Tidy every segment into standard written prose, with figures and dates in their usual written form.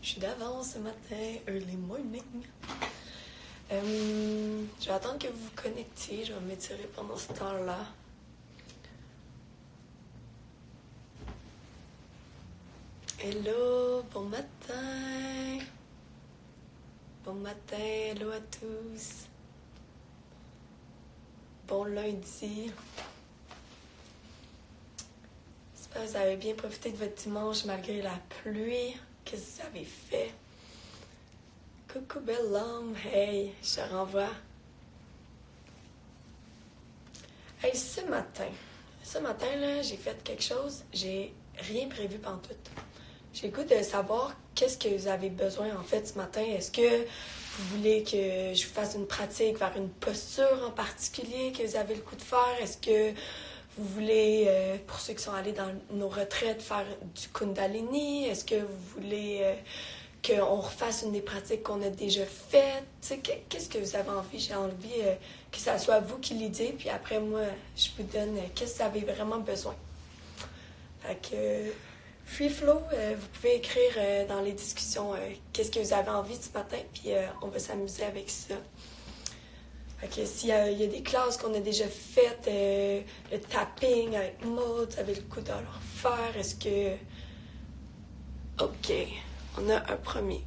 Je suis d'avance ce matin, early morning. Je vais attendre que vous vous connectiez. Je vais m'étirer pendant ce temps-là. Hello, bon matin. Bon matin, hello à tous. Bon lundi. J'espère que vous avez bien profité de votre dimanche malgré la pluie. Qu'est-ce que vous avez fait? Coucou belle homme, hey, je te renvoie. Hey, ce matin là, j'ai fait quelque chose, j'ai rien prévu pantoute. J'ai le goût de savoir qu'est-ce que vous avez besoin en fait ce matin. Est-ce que vous voulez que je vous fasse une pratique vers une posture en particulier que vous avez le goût de faire? Est-ce que vous voulez, pour ceux qui sont allés dans nos retraites, faire du Kundalini? Est-ce que vous voulez qu'on refasse une des pratiques qu'on a déjà faites? Qu'est-ce que vous avez envie? J'ai envie que ça soit vous qui l'idée, puis après moi, je vous donne qu'est-ce que vous avez vraiment besoin. Fait que free flow, vous pouvez écrire dans les discussions qu'est-ce que vous avez envie ce matin, puis on va s'amuser avec ça. Fait que s'il y a des classes qu'on a déjà faites, le tapping avec Maud, vous avez le coup de leur faire. Est-ce que... OK, on a un premier.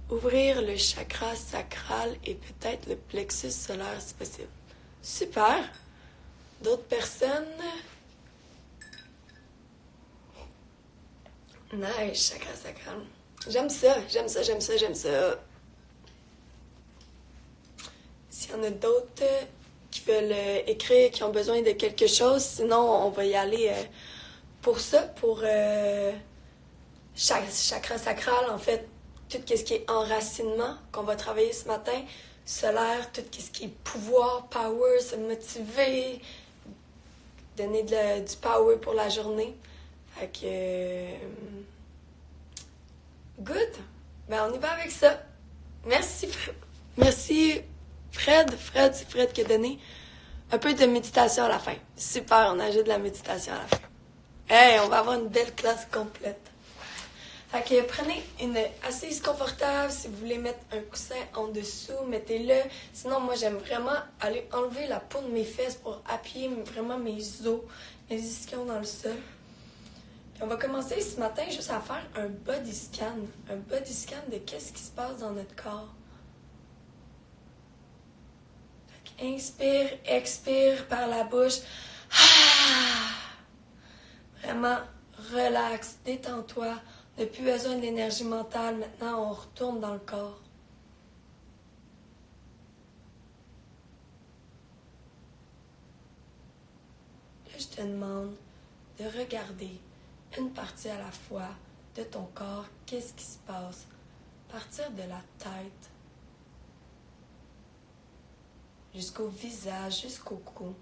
Ouvrir le chakra sacral et peut-être le plexus solaire si possible. Super! D'autres personnes? Nice, chakra sacral. J'aime ça. S'il y en a d'autres qui veulent écrire, qui ont besoin de quelque chose, sinon on va y aller pour ça, pour chakra sacral, en fait, tout ce qui est enracinement qu'on va travailler ce matin, solaire, tout ce qui est pouvoir, power, se motiver, donner du power pour la journée. Fait que... good! Ben, on y va avec ça. Merci Fred, c'est Fred qui a donné un peu de méditation à la fin. Super, on ajoute de la méditation à la fin. Hey, on va avoir une belle classe complète. Fait que prenez une assise confortable. Si vous voulez mettre un coussin en dessous, mettez-le. Sinon, moi, j'aime vraiment aller enlever la peau de mes fesses pour appuyer vraiment mes os, mes ischions dans le sol. Puis on va commencer ce matin juste à faire un body scan. Un body scan de qu'est-ce qui se passe dans notre corps. Inspire, expire par la bouche. Vraiment, relax, détends-toi. On n'a plus besoin d'énergie mentale. Maintenant, on retourne dans le corps. Là, je te demande de regarder une partie à la fois de ton corps. Qu'est-ce qui se passe? Partir de la tête jusqu'au visage, jusqu'au cou.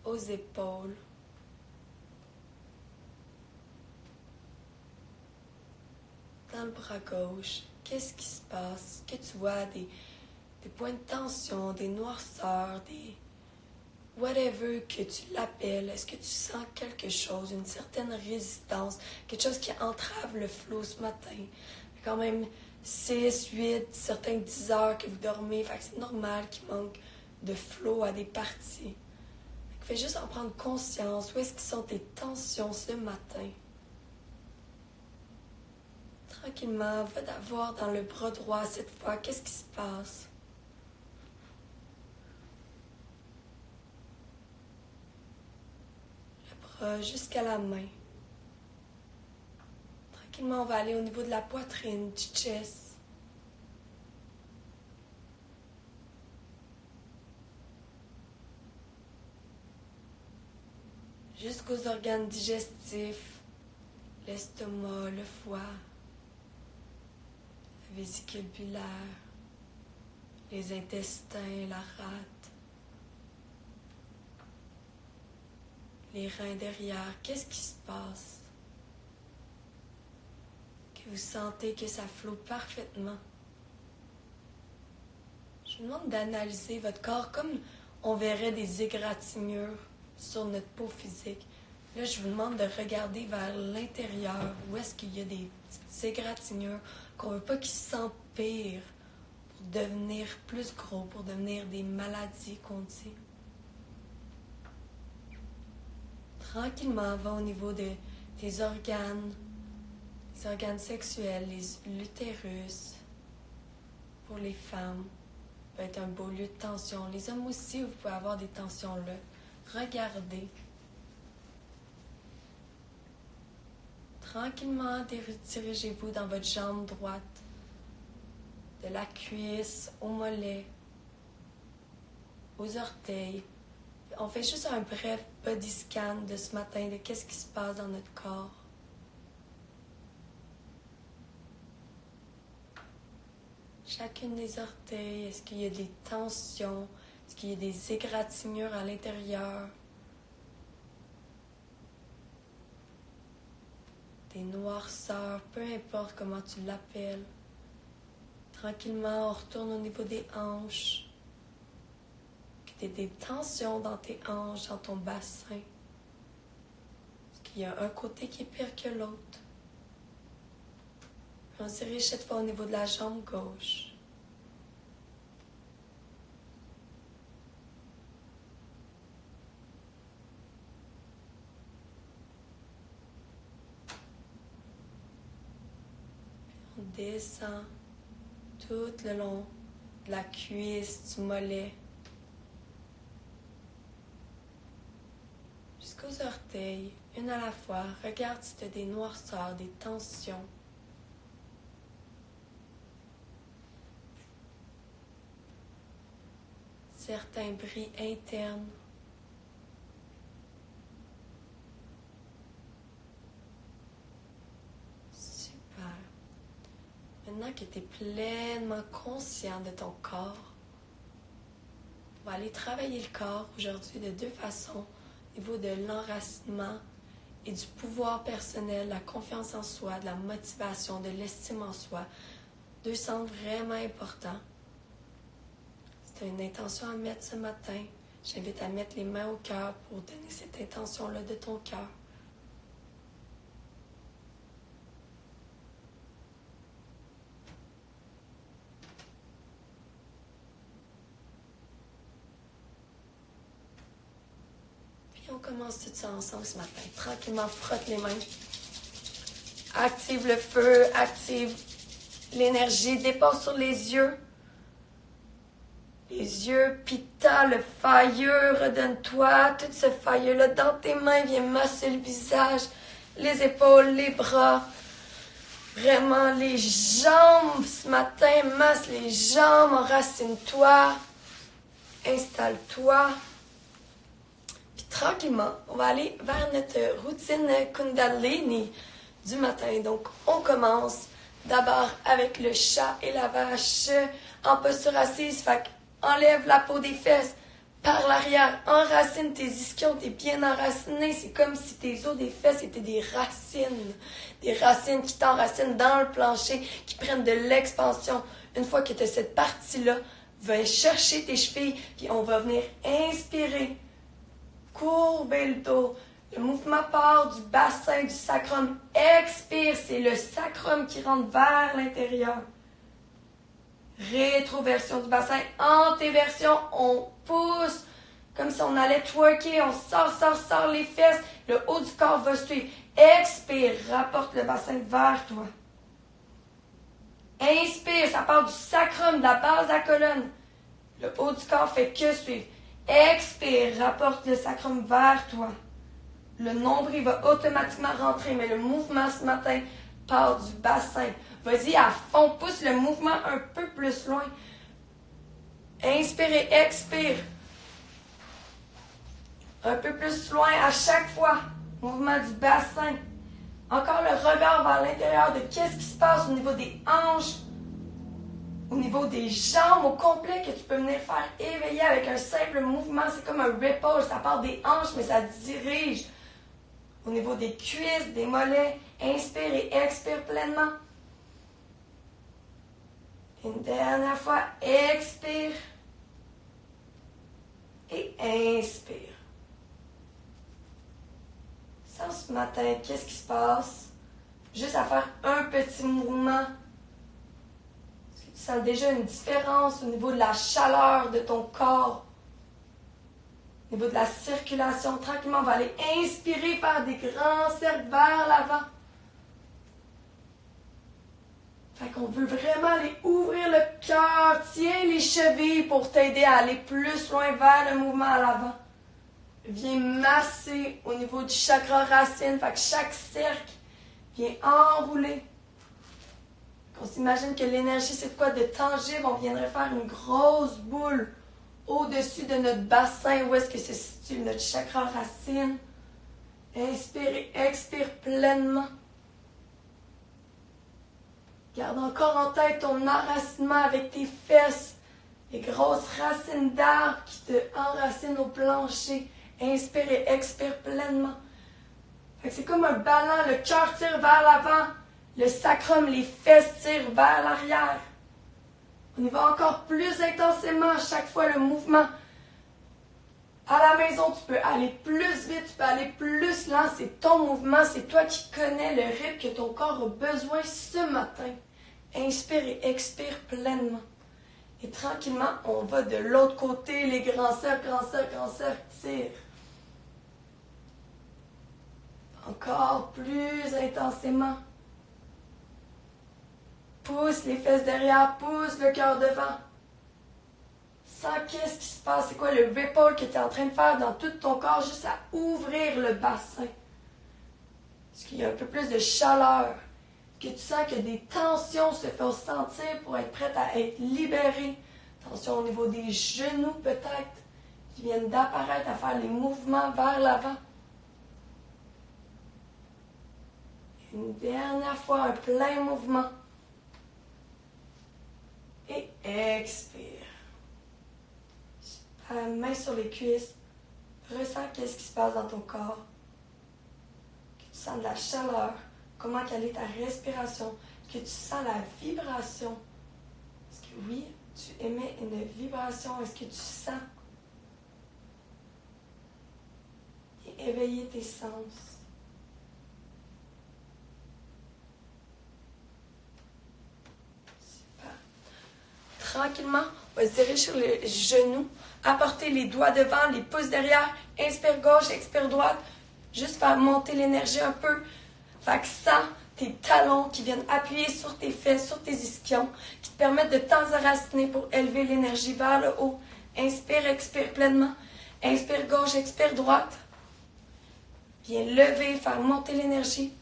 Aux épaules. Dans le bras gauche, qu'est-ce qui se passe? Est-ce que tu vois des points de tension, des noirceurs, des... whatever que tu l'appelles, est-ce que tu sens quelque chose, une certaine résistance, quelque chose qui entrave le flow ce matin? Il y a quand même 6, 8, certains 10 heures que vous dormez, fait que c'est normal qu'il manque de flow à des parties. Fais juste en prendre conscience. Où est-ce que sont tes tensions ce matin? Tranquillement, va d'avoir dans le bras droit cette fois. Qu'est-ce qui se passe? Jusqu'à la main. Tranquillement, on va aller au niveau de la poitrine, du chest. Jusqu'aux organes digestifs, l'estomac, le foie, la vésicule biliaire, les intestins, la rate. Les reins derrière, qu'est-ce qui se passe? Que vous sentez que ça flotte parfaitement. Je vous demande d'analyser votre corps comme on verrait des égratignures sur notre peau physique. Là, je vous demande de regarder vers l'intérieur, où est-ce qu'il y a des petites égratignures qu'on ne veut pas qu'ils s'empirent pour devenir plus gros, pour devenir des maladies qu'on dit. Tranquillement, va au niveau de tes organes, les organes sexuels, l'utérus. Pour les femmes, ça peut être un beau lieu de tension. Les hommes aussi, vous pouvez avoir des tensions là. Regardez. Tranquillement, dirigez-vous dans votre jambe droite, de la cuisse au mollet, aux orteils. On fait juste un bref body scan de ce matin, de qu'est-ce qui se passe dans notre corps. Chacune des orteils, est-ce qu'il y a des tensions? Est-ce qu'il y a des égratignures à l'intérieur? Des noirceurs, peu importe comment tu l'appelles. Tranquillement, on retourne au niveau des hanches. Tu as des tensions dans tes hanches, dans ton bassin. Est-ce qu'il y a un côté qui est pire que l'autre? On se dirige cette fois au niveau de la jambe gauche. On descend tout le long de la cuisse, du mollet, jusqu'aux orteils, une à la fois. Regarde si tu as des noirceurs, des tensions. Certains bris internes. Super. Maintenant que tu es pleinement conscient de ton corps, on va aller travailler le corps aujourd'hui de deux façons, au niveau de l'enracinement et du pouvoir personnel, la confiance en soi, de la motivation, de l'estime en soi. Deux centres vraiment importants. C'est une intention à mettre ce matin. J'invite à mettre les mains au cœur pour donner cette intention-là de ton cœur. Puis on commence tout ça ensemble ce matin. Tranquillement, frotte les mains. Active le feu, active l'énergie, dépose sur les yeux. Les yeux, pita, le failleux, redonne-toi tout ce failleux-là dans tes mains, viens masser le visage, les épaules, les bras, vraiment les jambes ce matin, masse les jambes, enracine-toi, installe-toi. Puis tranquillement, on va aller vers notre routine Kundalini du matin. Donc on commence d'abord avec le chat et la vache en posture assise, fait enlève la peau des fesses par l'arrière, enracine tes ischions, t'es bien enraciné. C'est comme si tes os des fesses étaient des racines qui t'enracinent dans le plancher, qui prennent de l'expansion. Une fois que tu as cette partie-là, va chercher tes chevilles, puis on va venir inspirer, courber le dos. Le mouvement part du bassin, du sacrum. Expire, c'est le sacrum qui rentre vers l'intérieur. Rétroversion du bassin, antéversion, on pousse comme si on allait twerker, on sort les fesses, le haut du corps va suivre. Expire, rapporte le bassin vers toi. Inspire, ça part du sacrum, de la base de la colonne. Le haut du corps fait que suivre. Expire, rapporte le sacrum vers toi. Le nombril va automatiquement rentrer, mais le mouvement ce matin part du bassin. Vas-y à fond, pousse le mouvement un peu plus loin. Inspire et expire. Un peu plus loin à chaque fois. Mouvement du bassin. Encore le regard vers l'intérieur de qu'est-ce qui se passe au niveau des hanches, au niveau des jambes au complet que tu peux venir faire éveiller avec un simple mouvement. C'est comme un ripple, ça part des hanches, mais ça dirige au niveau des cuisses, des mollets. Inspire et expire pleinement. Une dernière fois, expire. Et inspire. Sens ce matin, qu'est-ce qui se passe? Juste à faire un petit mouvement. Est-ce que tu sens déjà une différence au niveau de la chaleur de ton corps? Au niveau de la circulation, tranquillement, on va aller inspirer, faire des grands cercles vers l'avant. Fait qu'on veut vraiment aller ouvrir le cœur. Tiens les chevilles pour t'aider à aller plus loin vers le mouvement à l'avant. Viens masser au niveau du chakra racine. Fait que chaque cercle vient enrouler. On s'imagine que l'énergie, c'est quoi de tangible. On viendrait faire une grosse boule au-dessus de notre bassin. Où est-ce que se situe notre chakra racine? Inspire et expire pleinement. Garde encore en tête ton enracinement avec tes fesses. Les grosses racines d'arbre qui te enracinent au plancher. Inspire et expire pleinement. C'est comme un ballon, le cœur tire vers l'avant, le sacrum, les fesses tirent vers l'arrière. On y va encore plus intensément à chaque fois le mouvement. À la maison, tu peux aller plus vite, tu peux aller plus lent. C'est ton mouvement, c'est toi qui connais le rythme que ton corps a besoin ce matin. Inspire et expire pleinement. Et tranquillement, on va de l'autre côté, les grands cercles, tire. Encore plus intensément. Pousse les fesses derrière, pousse le cœur devant. Sens qu'est-ce qui se passe, c'est quoi le ripple que tu es en train de faire dans tout ton corps, juste à ouvrir le bassin. Est-ce qu'il y a un peu plus de chaleur? Que tu sens que des tensions se font sentir pour être prête à être libérée. Tension au niveau des genoux peut-être, qui viennent d'apparaître à faire les mouvements vers l'avant. Une dernière fois, un plein mouvement. Et expire. Main sur les cuisses. Ressens qu'est-ce qui se passe dans ton corps. Que tu sens de la chaleur. Comment quelle est ta respiration. Que tu sens la vibration. Est-ce que oui, tu émets une vibration. Est-ce que tu sens? Et éveiller tes sens. Tranquillement, on va se diriger sur les genoux, apporter les doigts devant, les pouces derrière, inspire gauche, expire droite, juste faire monter l'énergie un peu. Fait que sens tes talons qui viennent appuyer sur tes fesses, sur tes ischions, qui te permettent de t'enraciner pour élever l'énergie vers le haut. Inspire, expire pleinement. Inspire gauche, expire droite. Viens lever, faire monter l'énergie.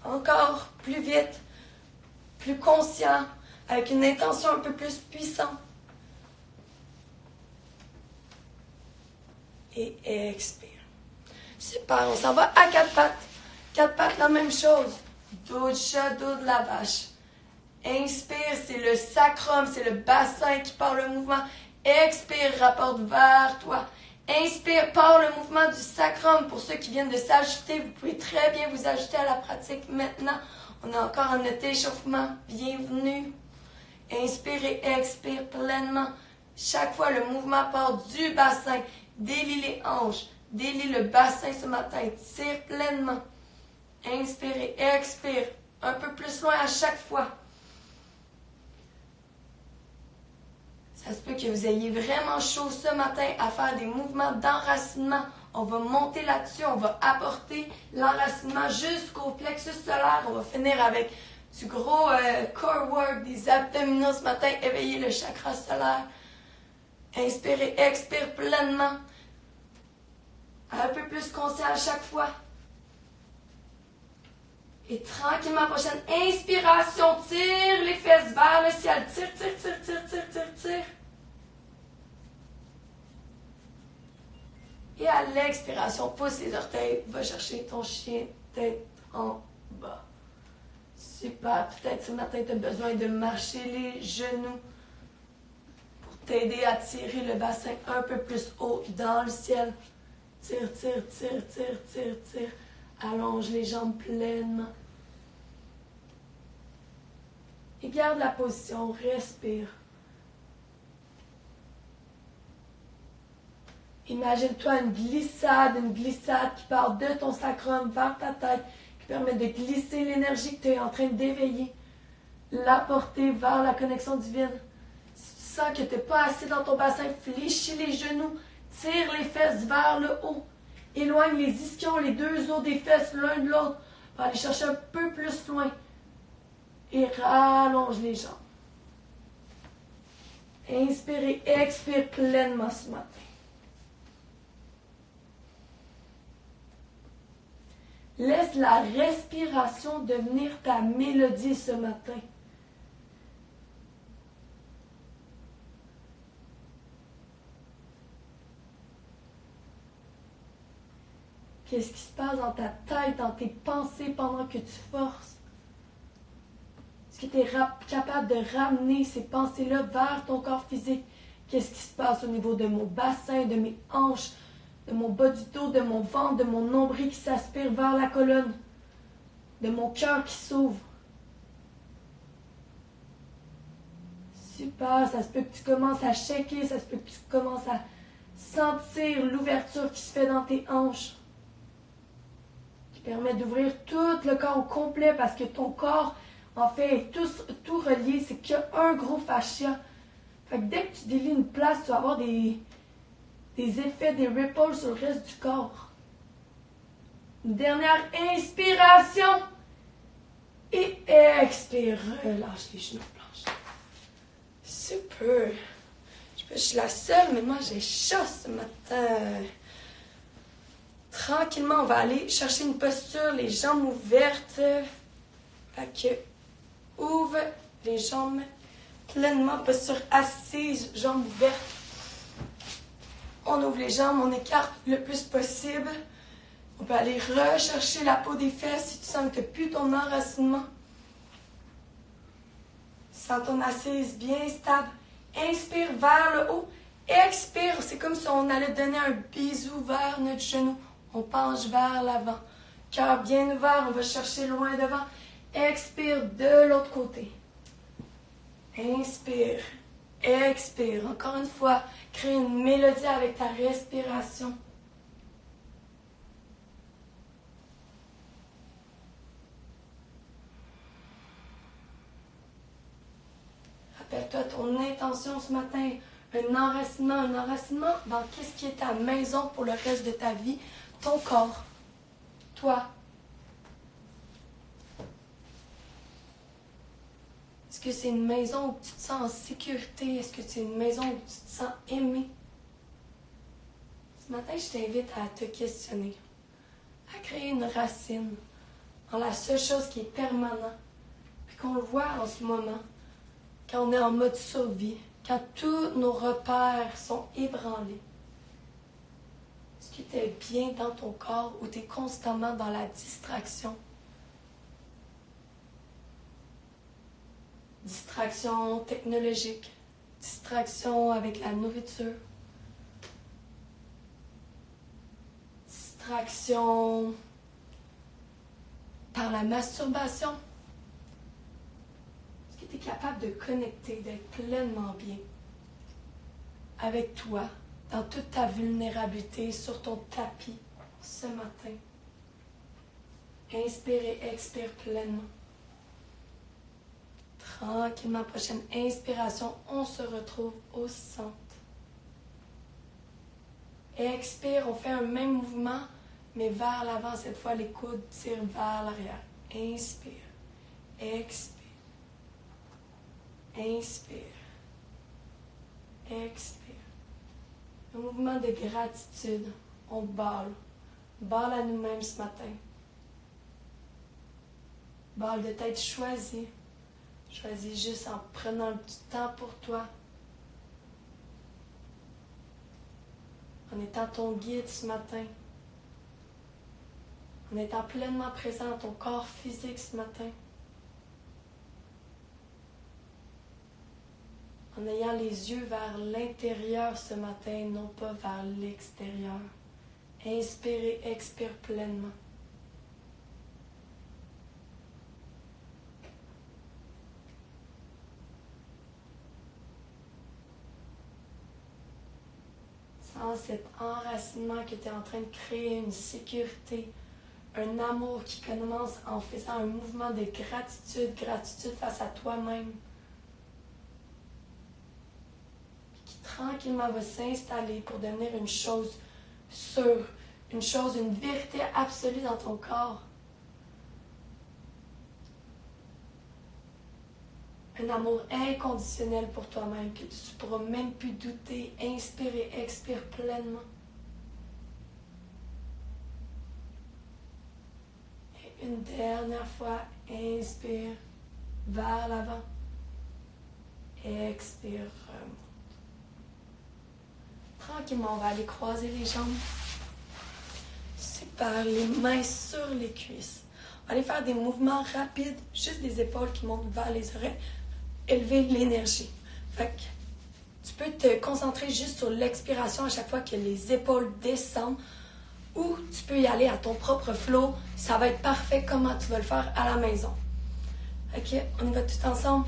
Encore plus vite. Plus conscient, avec une intention un peu plus puissante. Et expire. Super, on s'en va à quatre pattes. Quatre pattes, la même chose. Dos de chat, dos de la vache. Inspire, c'est le sacrum, c'est le bassin qui part le mouvement. Expire, rapporte vers toi. Inspire, part le mouvement du sacrum. Pour ceux qui viennent de s'ajouter, vous pouvez très bien vous ajouter à la pratique maintenant. On est encore en notre échauffement. Bienvenue. Inspirez, expire pleinement. Chaque fois, le mouvement part du bassin. Délie les hanches. Délie le bassin ce matin. Tire pleinement. Inspirez, expire. Un peu plus loin à chaque fois. Ça se peut que vous ayez vraiment chaud ce matin à faire des mouvements d'enracinement. On va monter là-dessus, on va apporter l'enracinement jusqu'au plexus solaire. On va finir avec du gros core work, des abdominaux ce matin, éveiller le chakra solaire. Inspirez, expire pleinement. Un peu plus conscient à chaque fois. Et tranquillement, prochaine inspiration, tire les fesses vers le ciel. Tire. Et à l'expiration, pousse les orteils, va chercher ton chien tête en bas. Super, peut-être ce matin tu as besoin de marcher les genoux pour t'aider à tirer le bassin un peu plus haut dans le ciel. Tire. Allonge les jambes pleinement. Et garde la position, respire. Imagine-toi une glissade qui part de ton sacrum vers ta tête, qui permet de glisser l'énergie que tu es en train d'éveiller, l'apporter vers la connexion divine. Si tu sens que tu n'es pas assis dans ton bassin, fléchis les genoux, tire les fesses vers le haut, éloigne les ischions, les deux os des fesses l'un de l'autre, pour aller chercher un peu plus loin, et rallonge les jambes. Inspirez, expire pleinement ce matin. Laisse la respiration devenir ta mélodie ce matin. Qu'est-ce qui se passe dans ta tête, dans tes pensées pendant que tu forces? Est-ce que tu es capable de ramener ces pensées-là vers ton corps physique? Qu'est-ce qui se passe au niveau de mon bassin, de mes hanches, de mon bas du dos, de mon ventre, de mon nombril qui s'aspire vers la colonne, de mon cœur qui s'ouvre? Super, ça se peut que tu commences à shaker, ça se peut que tu commences à sentir l'ouverture qui se fait dans tes hanches, qui permet d'ouvrir tout le corps au complet parce que ton corps, en fait, est tout relié, c'est qu'il y a un gros fascia. Fait que dès que tu délies une place, tu vas avoir des effets, des ripples sur le reste du corps. Une dernière inspiration. Et expire. Relâche les genoux blanches. Super. Je suis la seule, mais moi j'ai chaud ce matin. Tranquillement, on va aller chercher une posture, les jambes ouvertes. Fait que ouvre les jambes pleinement, posture assise, jambes ouvertes. On ouvre les jambes, on écarte le plus possible. On peut aller rechercher la peau des fesses si tu sens que tu n'as plus ton enracinement. Sens ton assise bien stable. Inspire vers le haut. Expire, c'est comme si on allait donner un bisou vers notre genou. On penche vers l'avant. Cœur bien ouvert, on va chercher loin devant. Expire de l'autre côté. Inspire. Expire. Encore une fois, crée une mélodie avec ta respiration. Rappelle-toi ton intention ce matin. Un enracinement dans qu'est-ce qui est ta maison pour le reste de ta vie. Ton corps. Toi. Est-ce que c'est une maison où tu te sens en sécurité? Est-ce que c'est une maison où tu te sens aimé? Ce matin, je t'invite à te questionner, à créer une racine dans la seule chose qui est permanente, puis qu'on le voit en ce moment, quand on est en mode survie, quand tous nos repères sont ébranlés. Est-ce que tu es bien dans ton corps ou tu es constamment dans la distraction? Distraction technologique, distraction avec la nourriture, distraction par la masturbation. Est-ce que tu es capable de connecter, d'être pleinement bien avec toi, dans toute ta vulnérabilité, sur ton tapis ce matin? Inspire et expire pleinement. Tranquillement, prochaine inspiration, on se retrouve au centre. Expire, on fait un même mouvement, mais vers l'avant. Cette fois, les coudes tirent vers l'arrière. Inspire, expire, inspire, expire. Un mouvement de gratitude. On balle. Balle à nous-mêmes ce matin. Balle de tête choisie. Choisis juste en prenant du temps pour toi. En étant ton guide ce matin. En étant pleinement présent dans ton corps physique ce matin. En ayant les yeux vers l'intérieur ce matin, non pas vers l'extérieur. Inspirez, expire pleinement. sens cet enracinement que tu es en train de créer, une sécurité, un amour qui commence en faisant un mouvement de gratitude face à toi-même, qui tranquillement va s'installer pour devenir une chose sûre, une vérité absolue dans ton corps. Un amour inconditionnel pour toi-même, que tu ne pourras même plus douter. Inspire et expire pleinement. Et une dernière fois, inspire vers l'avant. Expire, remonte. Tranquillement, on va aller croiser les jambes. Super, les mains sur les cuisses. On va aller faire des mouvements rapides, juste des épaules qui montent vers les oreilles. Élever l'énergie. Fait que tu peux te concentrer juste sur l'expiration à chaque fois que les épaules descendent, ou tu peux y aller à ton propre flow. Ça va être parfait comment tu vas le faire à la maison. Ok, on y va tout ensemble.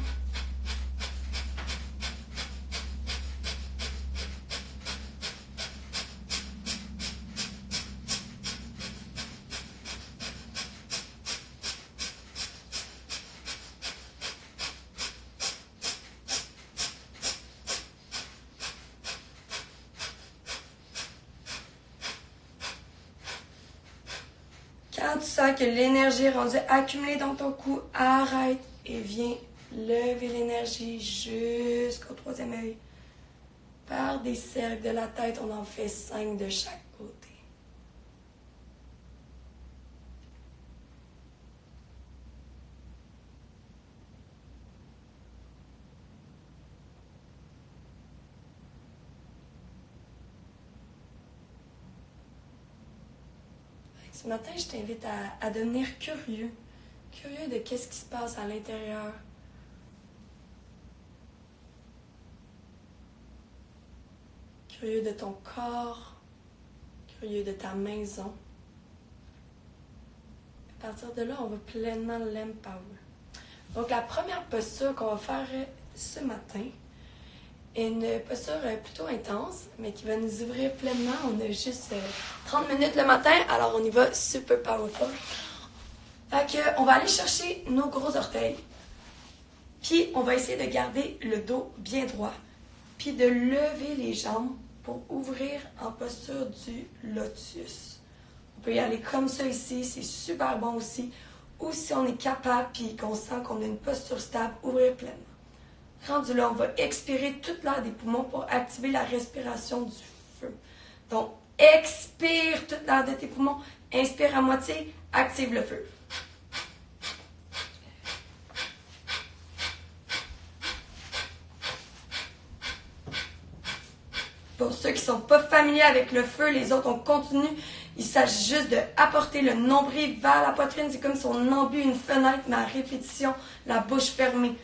Quand tu sens que l'énergie est rendue accumulée dans ton cou, arrête et viens lever l'énergie jusqu'au troisième œil. Par des cercles de la tête, on en fait 5 de chaque côté. Ce matin, je t'invite à devenir curieux. Curieux de qu'est-ce qui se passe à l'intérieur. Curieux de ton corps. Curieux de ta maison. À partir de là, on va pleinement l'empower. Donc, la première posture qu'on va faire ce matin est une posture plutôt intense, mais qui va nous ouvrir pleinement. On a juste 30 minutes le matin, alors on y va super powerful. Fait que, on va aller chercher nos gros orteils, puis on va essayer de garder le dos bien droit, puis de lever les jambes pour ouvrir en posture du lotus. On peut y aller comme ça ici, c'est super bon aussi. Ou si on est capable, puis qu'on sent qu'on a une posture stable, ouvrir pleinement. Rendu là, on va expirer toute l'air des poumons pour activer la respiration du feu. Donc, expire toute l'air de tes poumons, inspire à moitié, active le feu. Pour ceux qui ne sont pas familiers avec le feu, les autres, on continue. Il s'agit juste d'apporter le nombril vers la poitrine. C'est comme si on embue une fenêtre, mais à répétition, la bouche fermée.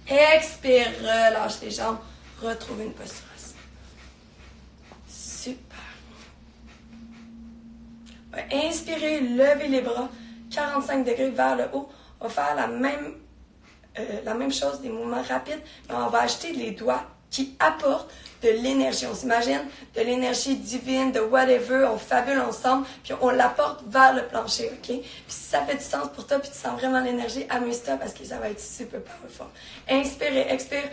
Expire, relâche les jambes, retrouve une posture assise. Super. Inspirez, levez les bras, 45 degrés vers le haut. On va faire la même chose, des mouvements rapides, mais on va ajouter les doigts qui apportent de l'énergie. On s'imagine de l'énergie divine, de whatever, on fabule ensemble, puis on l'apporte vers le plancher, ok? Puis si ça fait du sens pour toi, puis tu sens vraiment l'énergie, amuse-toi parce que ça va être super powerful. Inspire et expire.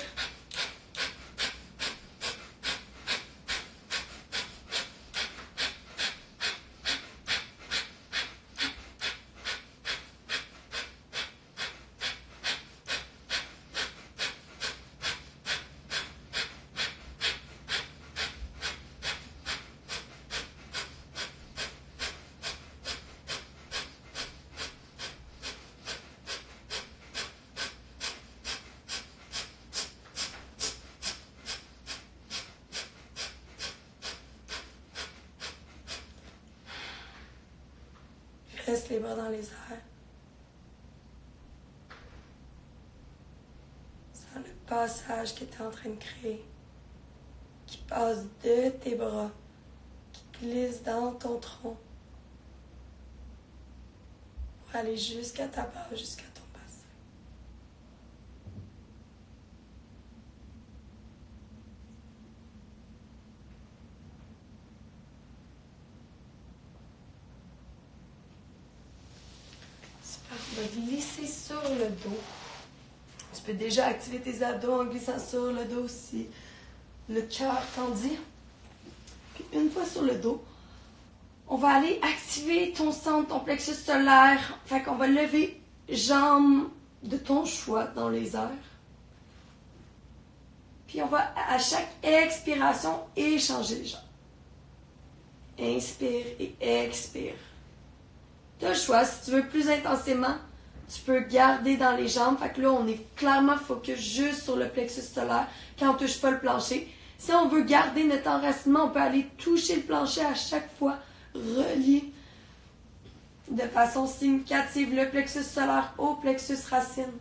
Reste les bras dans les airs. Sens le passage que tu es en train de créer, qui passe de tes bras, qui glisse dans ton tronc, pour aller jusqu'à ta base, jusqu'à ton bassin. Super, on va glisser sur le dos. Tu peux déjà activer tes abdos en glissant sur le dos si le cœur t'en dit. Puis une fois sur le dos, on va aller activer ton centre, ton plexus solaire. Fait qu'on va lever jambes de ton choix dans les airs. Puis on va à chaque expiration échanger les jambes. Inspire et expire. Tu as le choix, si tu veux plus intensément, tu peux garder dans les jambes. Fait que là, on est clairement focus juste sur le plexus solaire quand on ne touche pas le plancher. Si on veut garder notre enracinement, on peut aller toucher le plancher à chaque fois, relier de façon significative le plexus solaire au plexus racine.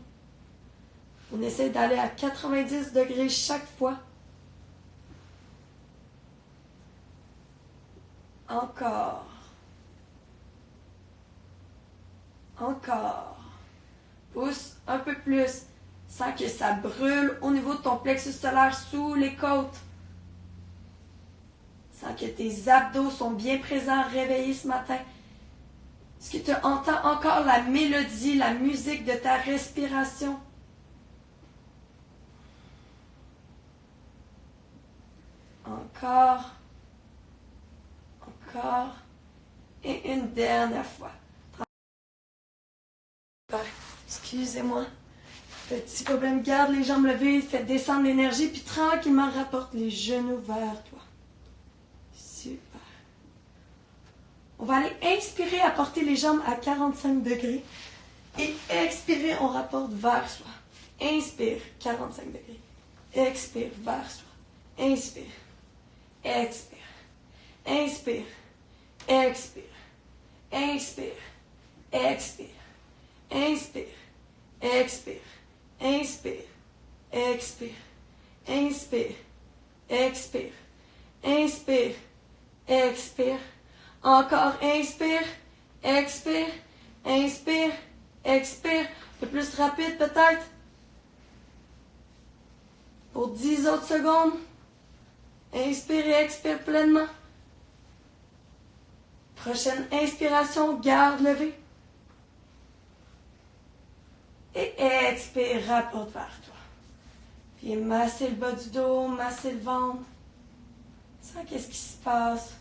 On essaie d'aller à 90 degrés chaque fois. Encore. Encore. Pousse un peu plus, sans que ça brûle au niveau de ton plexus solaire sous les côtes. Sans que tes abdos sont bien présents, réveillés ce matin. Est-ce que tu entends encore la mélodie, la musique de ta respiration? Encore. Encore. Et une dernière fois. Excusez-moi. Petit problème, garde les jambes levées, fais descendre l'énergie, puis tranquillement rapporte les genoux vers toi. Super. On va aller inspirer, apporter les jambes à 45 degrés. Et expirer, on rapporte vers soi. Inspire, 45 degrés. Expire, vers soi. Inspire. Expire. Inspire. Expire. Inspire. Expire. Inspire. Expire. Inspire. Expire. Inspire. Expire. Inspire. Expire. Encore inspire. Expire. Inspire. Expire. Un peu plus rapide peut-être. Pour 10 autres secondes. Inspire et expire pleinement. Prochaine inspiration, garde levée. Et expire, rapporte vers toi. Viens masser le bas du dos, masser le ventre. Sens qu'est-ce qui se passe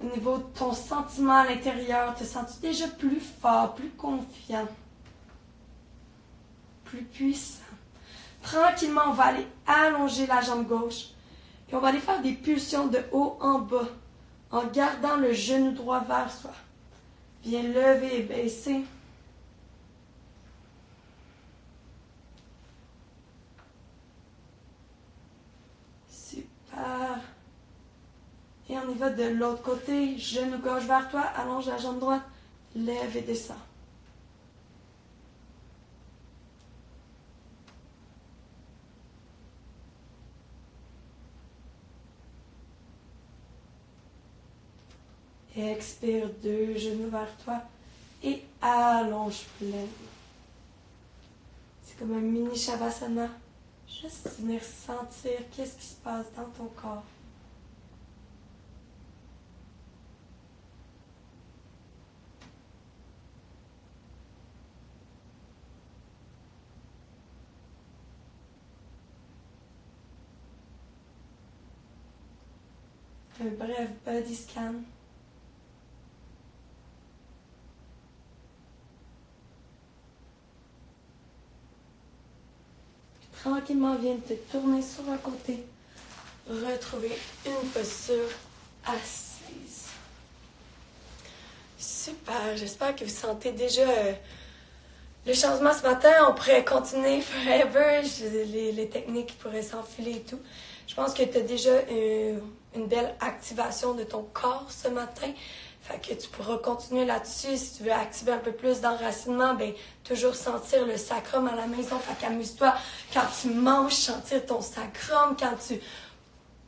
au niveau de ton sentiment à l'intérieur. Te sens-tu déjà plus fort, plus confiant, plus puissant? Tranquillement, on va aller allonger la jambe gauche. Puis on va aller faire des pulsions de haut en bas en gardant le genou droit vers soi. Viens lever et baisser. Super. Et on y va de l'autre côté. Genou gauche vers toi. Allonge la jambe droite. Lève et descends. Expire, deux genoux vers toi et allonge pleinement. C'est comme un mini Shavasana. Juste venir sentir qu'est-ce qui se passe dans ton corps. Un bref body scan. Tranquillement, viens de te tourner sur un côté. Retrouver une posture assise. Super, j'espère que vous sentez déjà le changement ce matin. On pourrait continuer forever. Les techniques pourraient s'enfiler et tout. Je pense que tu as déjà une belle activation de ton corps ce matin. Fait que tu pourras continuer là-dessus. Si tu veux activer un peu plus d'enracinement, ben toujours sentir le sacrum à la maison. Fait qu'amuse-toi quand tu manges, sentir ton sacrum. Quand tu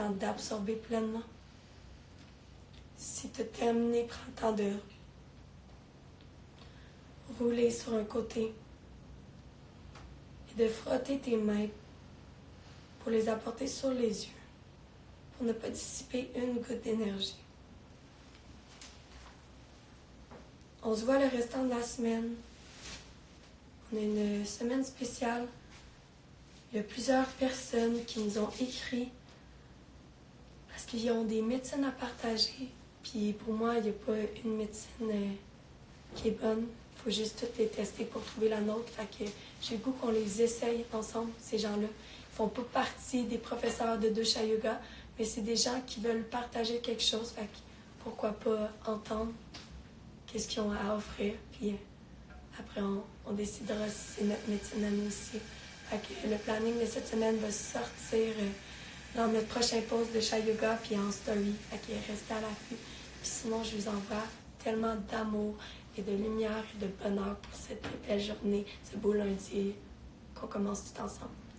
temps d'absorber pleinement. Si tu as terminé, prends le temps de rouler sur un côté et de frotter tes mains pour les apporter sur les yeux, pour ne pas dissiper une goutte d'énergie. On se voit le restant de la semaine. On a une semaine spéciale. Il y a plusieurs personnes qui nous ont écrit parce qu'ils ont des médecines à partager. Puis pour moi, il n'y a pas une médecine qui est bonne. Il faut juste toutes les tester pour trouver la nôtre. Fait que j'ai le goût qu'on les essaye ensemble, ces gens-là. Ils font pas partie des professeurs de Dosha Yoga, mais c'est des gens qui veulent partager quelque chose. Fait que pourquoi pas entendre qu'est-ce qu'ils ont à offrir. Puis après, on décidera si c'est notre médecine à nous aussi. Fait que le planning de cette semaine va sortir dans notre prochain post de Chai Yoga puis en story. Fait que restez à l'affût. Puis sinon, je vous envoie tellement d'amour et de lumière et de bonheur pour cette belle journée, ce beau lundi qu'on commence tout ensemble.